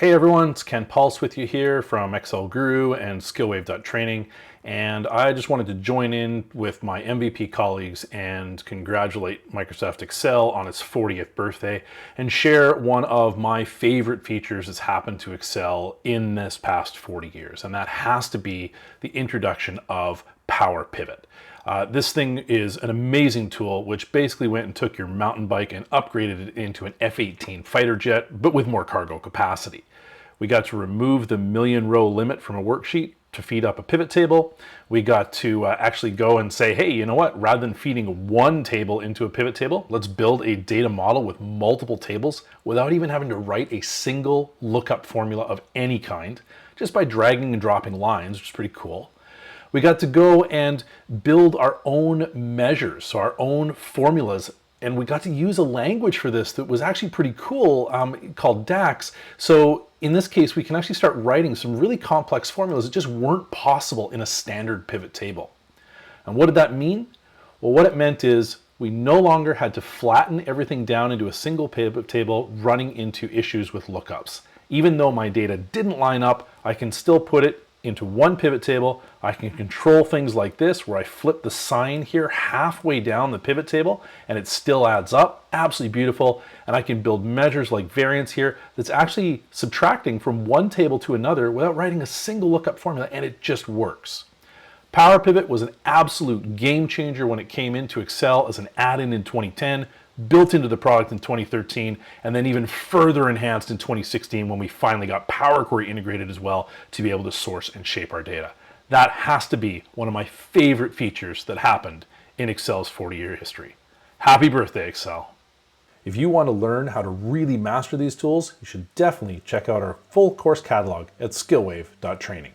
Hey everyone, it's Ken Puls with you here from Excel Guru and skillwave.training, and I just wanted to join in with my MVP colleagues and congratulate Microsoft Excel on its 40th birthday and share one of my favorite features that's happened to Excel in this past 40 years, and that has to be the introduction of Power Pivot. This thing is an amazing tool which basically went and took your mountain bike and upgraded it into an F-18 fighter jet, but with more cargo capacity. We got to remove the million row limit from a worksheet to feed up a pivot table. We got to actually go and say, hey, you know what? Rather than feeding one table into a pivot table, let's build a data model with multiple tables without even having to write a single lookup formula of any kind, just by dragging and dropping lines, which is pretty cool. We got to go and build our own measures, so our own formulas, and we got to use a language for this that was actually pretty cool called DAX. So in this case, we can actually start writing some really complex formulas that just weren't possible in a standard pivot table. And what did that mean? Well, what it meant is we no longer had to flatten everything down into a single pivot table running into issues with lookups. Even though my data didn't line up, I can still put it into one pivot table. I can control things like this where I flip the sign here halfway down the pivot table and it still adds up. Absolutely beautiful. And I can build measures like variance here that's actually subtracting from one table to another without writing a single lookup formula, and it just works. Power Pivot was an absolute game changer when it came into Excel as an add-in in 2010, built into the product in 2013, and then even further enhanced in 2016 when we finally got Power Query integrated as well to be able to source and shape our data. That has to be one of my favorite features that happened in Excel's 40-year history. Happy birthday, Excel. If you want to learn how to really master these tools, you should definitely check out our full course catalog at skillwave.training.